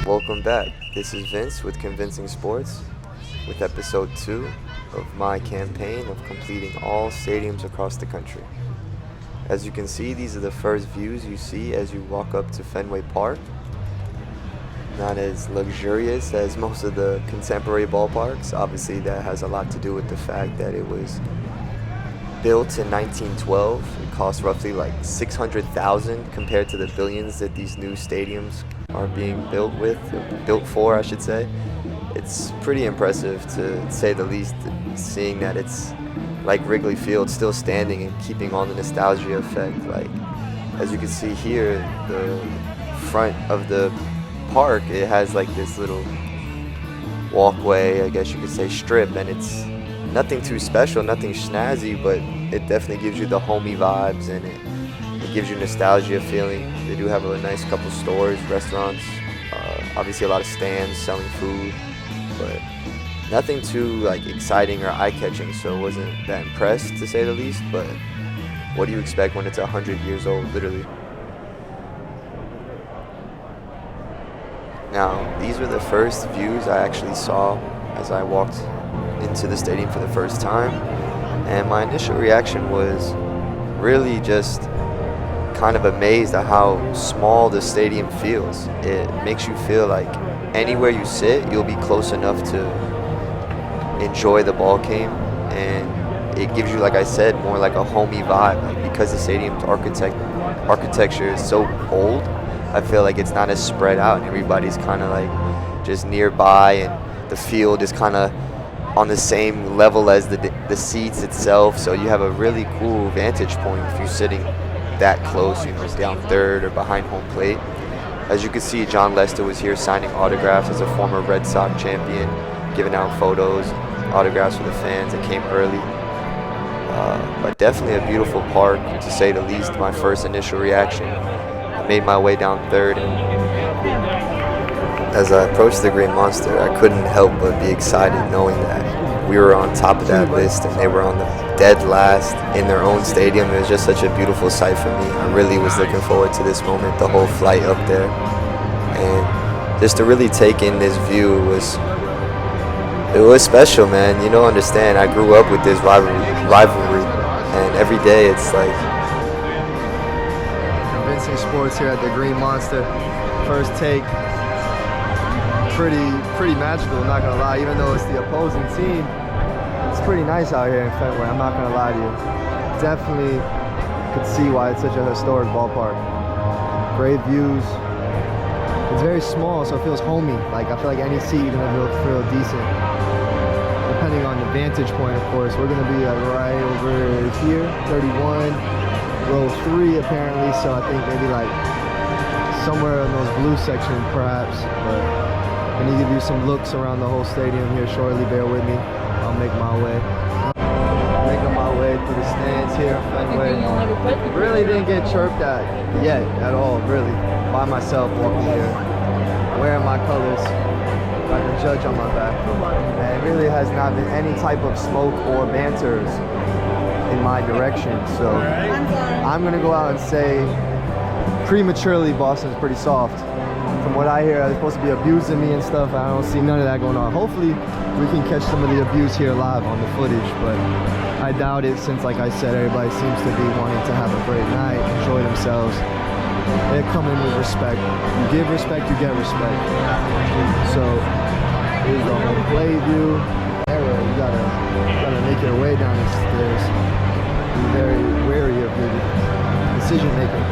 Welcome back. This is Vince with Convincing Sports with episode 2 of my campaign of completing all stadiums across the country. As you can see, these are the first views you see as you walk up to Fenway Park. Not as luxurious as most of the contemporary ballparks. Obviously, that has a lot to do with the fact that it was built in 1912. It cost roughly like 600,000 compared to the billions that these new stadiums are being built for, I should say. It's pretty impressive to say the least, seeing that it's like Wrigley Field still standing and keeping on the nostalgia effect. Like, as you can see here, the front of the park, it has like this little walkway, I guess you could say strip, and it's nothing too special, nothing snazzy, but it definitely gives you the homey vibes, and it gives you nostalgia feeling. They do have a nice couple stores, restaurants, obviously a lot of stands selling food, but nothing too like exciting or eye-catching, so I wasn't that impressed to say the least. But what do you expect when it's 100 years old, literally? Now, these were the first views I actually saw as I walked into the stadium for the first time, and my initial reaction was really just kind of amazed at how small the stadium feels. It makes you feel like anywhere you sit, you'll be close enough to enjoy the ball game, and it gives you, like I said, more like a homey vibe. Like, because the stadium's architecture is so old, I feel like it's not as spread out, and everybody's kind of like just nearby, and the field is kind of on the same level as the seats itself, so you have a really cool vantage point if you're sitting that close, down third or behind home plate. As you can see, John Lester was here signing autographs as a former Red Sox champion, giving out photos, autographs for the fans that came early. But definitely a beautiful park, to say the least. My first initial reaction, I made my way down third, and as I approached the Green Monster, I couldn't help but be excited knowing that we were on top of that list and they were on the dead last in their own stadium. It was just such a beautiful sight for me. I really was looking forward to this moment, the whole flight up there. And just to really take in this view it was special, man. Understand, I grew up with this rivalry, and every day it's like Convincing Sports here at the Green Monster. First take. Pretty magical, not gonna lie. Even though it's the opposing team, it's pretty nice out here in Fenway. I'm not gonna lie to you. Definitely could see why it's such a historic ballpark. Great views. It's very small, so it feels homey. Like, I feel like any seat you're gonna feel decent. Depending on the vantage point, of course. We're gonna be right over here, 31, row 3 apparently. So I think maybe like somewhere in those blue section, perhaps. But I'm gonna give you some looks around the whole stadium here shortly. Bear with me. I'll make my way. Making my way through the stands here in Fenway. Really didn't get chirped at yet at all, really. By myself walking here, wearing my colors, got the judge on my back. And it really has not been any type of smoke or banters in my direction. So I'm gonna go out and say prematurely Boston's pretty soft. From what I hear, they're supposed to be abusing me and stuff. I don't see none of that going on. Hopefully, we can catch some of the abuse here live on the footage, but I doubt it, since, like I said, everybody seems to be wanting to have a great night, enjoy themselves. They come in with respect. You give respect, you get respect. So, here's the home play view. You gotta make your way down the stairs. Be very wary of your decision making.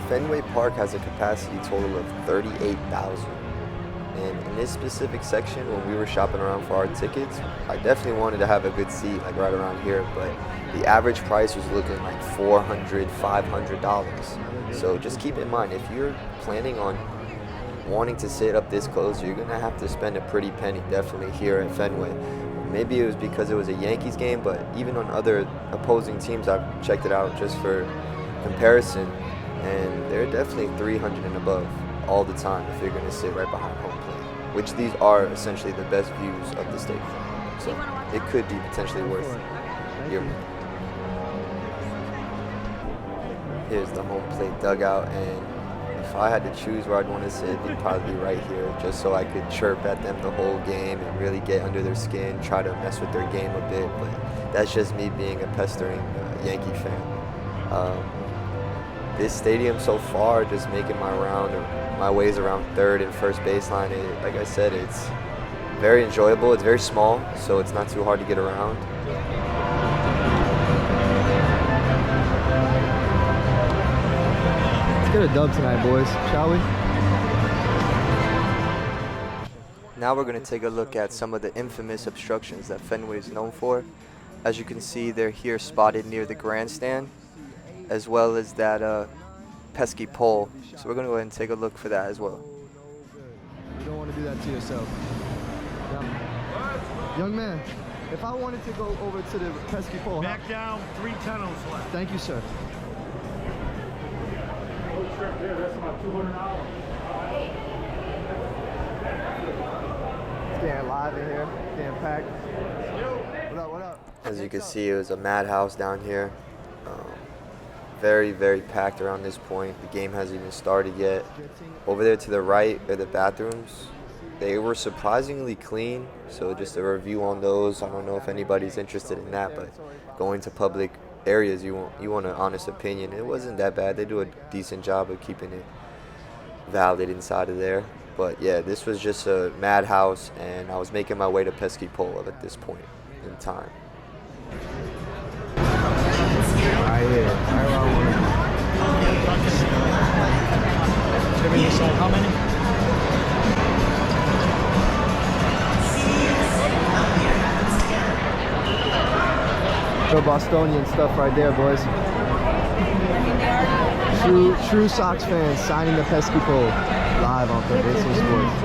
Fenway Park has a capacity total of 38,000. And in this specific section, when we were shopping around for our tickets, I definitely wanted to have a good seat, like right around here, but the average price was looking like $400, $500. So just keep in mind, if you're planning on wanting to sit up this close, you're gonna have to spend a pretty penny, definitely here at Fenway. Maybe it was because it was a Yankees game, but even on other opposing teams, I've checked it out just for comparison, and they're definitely 300 and above all the time if you're going to sit right behind home plate, which these are essentially the best views of the stadium. So it could be potentially worth your money. Here's the home plate dugout, and if I had to choose where I'd want to sit, it'd probably be right here, just so I could chirp at them the whole game and really get under their skin, try to mess with their game a bit. But that's just me being a pestering Yankee fan. This stadium so far, just making my ways around third and first baseline, like I said, it's very enjoyable. It's very small, so it's not too hard to get around. Let's get a dub tonight, boys, shall we? Now we're going to take a look at some of the infamous obstructions that Fenway is known for. As you can see, they're here spotted near the grandstand, as well as that pesky pole. So we're going to go ahead and take a look for that as well. You don't want to do that to yourself. Young man, if I wanted to go over to the pesky pole... Back down, 3 tunnels left. Thank you, sir. That's about $200. It's getting live in here, getting packed. What up, what up? As you can see, it was a madhouse down here. Very, very packed around this point. The game hasn't even started yet. Over there to the right are the bathrooms. They were surprisingly clean, so just a review on those. I don't know if anybody's interested in that, but going to public areas, you want an honest opinion. It wasn't that bad. They do a decent job of keeping it valid inside of there. But yeah, this was just a madhouse, and I was making my way to Pesky Pole at this point in time. Right here. How many? The Bostonian stuff right there, boys. True Sox fans signing the pesky pole live on Fenway Sports.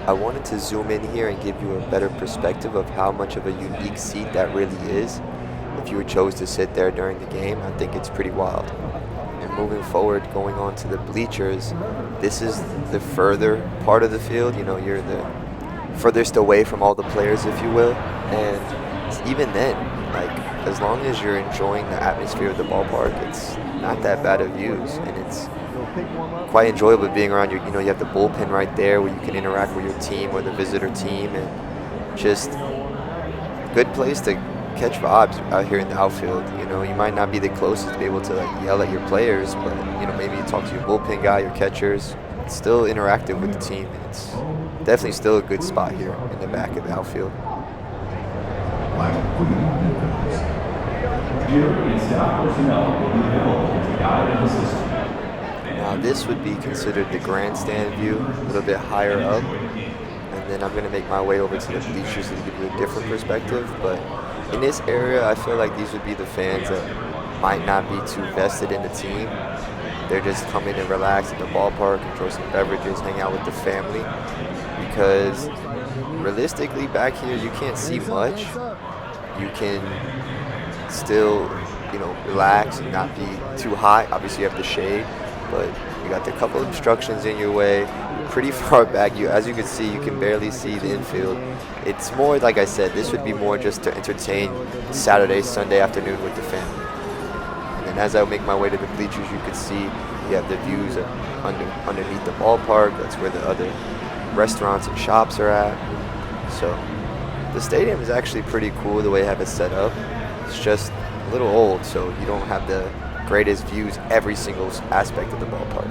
I wanted to zoom in here and give you a better perspective of how much of a unique seat that really is. If you chose to sit there during the game, I think it's pretty wild. And moving forward, going on to the bleachers, this is the further part of the field. You know, you're the furthest away from all the players, if you will. And even then, like, as long as you're enjoying the atmosphere of the ballpark, it's not that bad of views, and it's quite enjoyable being around you have the bullpen right there where you can interact with your team or the visitor team, and just good place to catch vibes out here in the outfield. You might not be the closest to be able to yell at your players, but maybe you talk to your bullpen guy, your catchers. It's still interactive with the team, and it's definitely still a good spot here in the back of the outfield. Now this would be considered the grandstand view, a little bit higher up, and then I'm going to make my way over to the bleachers to give you a different perspective. But in this area, I feel like these would be the fans that might not be too vested in the team. They're just coming and relax at the ballpark, enjoy some beverages, hang out with the family, because realistically back here you can't see much. You can still relax and not be too high. Obviously you have the shade, but you got the couple of obstructions in your way. Pretty far back, as you can see, you can barely see the infield. It's more, like I said, this would be more just to entertain Saturday, Sunday afternoon with the family. And then as I make my way to the bleachers, you can see you have the views underneath the ballpark. That's where the other restaurants and shops are at. So the stadium is actually pretty cool the way I have it set up. It's just a little old, so you don't have the greatest views every single aspect of the ballpark.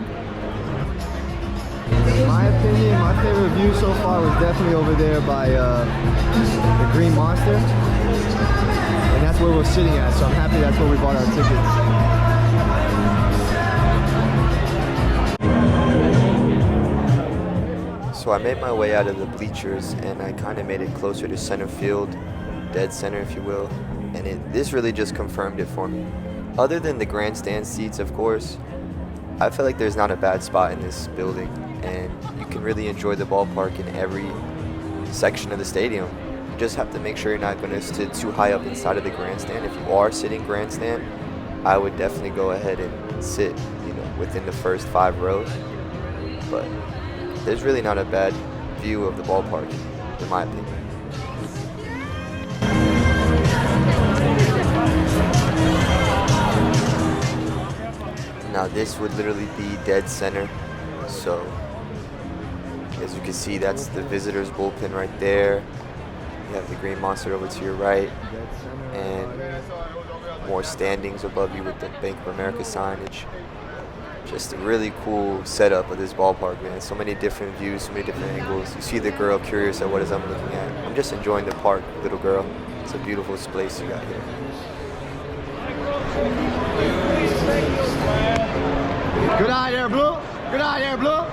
In my opinion, my favorite view so far was definitely over there by the Green Monster. And that's where we're sitting at, so I'm happy that's where we bought our tickets. So I made my way out of the bleachers, and I kind of made it closer to center field, dead center if you will, and this really just confirmed it for me. Other than the grandstand seats, of course, I feel like there's not a bad spot in this building, and you can really enjoy the ballpark in every section of the stadium. You just have to make sure you're not going to sit too high up inside of the grandstand. If you are sitting grandstand, I would definitely go ahead and sit, within the first 5 rows. But there's really not a bad view of the ballpark, in my opinion. Now this would literally be dead center, so as you can see, that's the visitors bullpen right there. You have the Green Monster over to your right, and more standings above you with the Bank of America signage. Just a really cool setup of this ballpark, man. So many different views, so many different angles. You see the girl curious at what is I'm looking at. I'm just enjoying the park, little girl. It's a beautiful space you got here. Good eye there, Blue. Good eye there, Blue.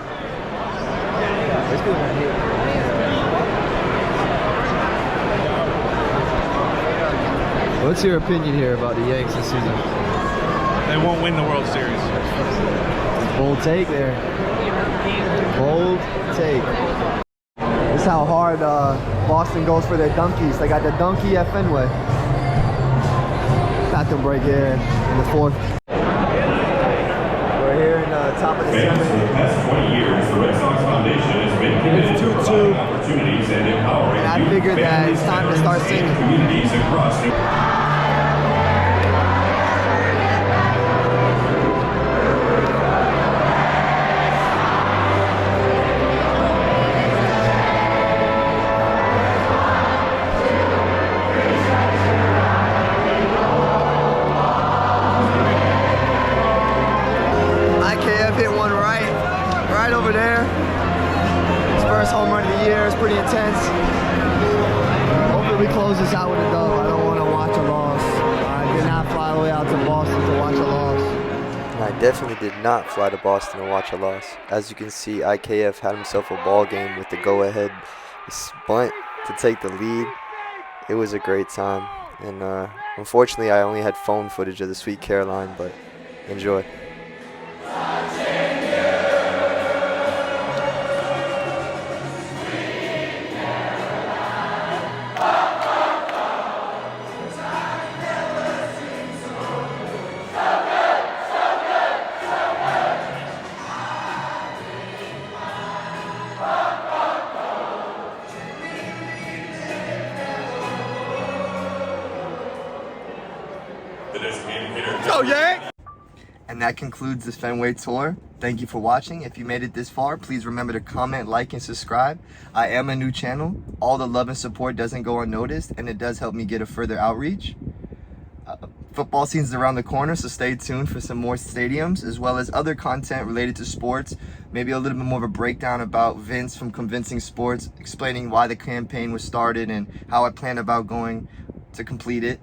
What's your opinion here about the Yanks this season? They won't win the World Series. Bold take there. Bold take. This is how hard Boston goes for their donkeys. They got the donkey at Fenway. Bathroom break here in the fourth. We're here in the top of the seventh. For the past 20 years, the Red Sox Foundation has been committed to providing opportunities and empowering And I figured that it's time to start singing. communities across New IKF hit one right over there. His first home run of the year. It's pretty intense. Hopefully we close this out with a dub. I don't want to watch a loss. I did not fly all the way out to Boston to watch a loss. And I definitely did not fly to Boston to watch a loss. As you can see, IKF had himself a ball game with the go-ahead bunt to take the lead. It was a great time. And unfortunately, I only had phone footage of the Sweet Caroline, but enjoy. Go, Yank! And that concludes this Fenway tour. Thank you for watching. If you made it this far, please remember to comment, like, and subscribe. I am a new channel. All the love and support doesn't go unnoticed, and it does help me get a further outreach. Football season's around the corner, so stay tuned for some more stadiums, as well as other content related to sports. Maybe a little bit more of a breakdown about Vince from Convincing Sports, explaining why the campaign was started and how I plan about going to complete it.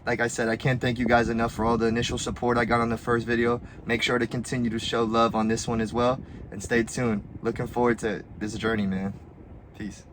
Like I said, I can't thank you guys enough for all the initial support I got on the first video. Make sure to continue to show love on this one as well. And stay tuned. Looking forward to this journey, man. Peace.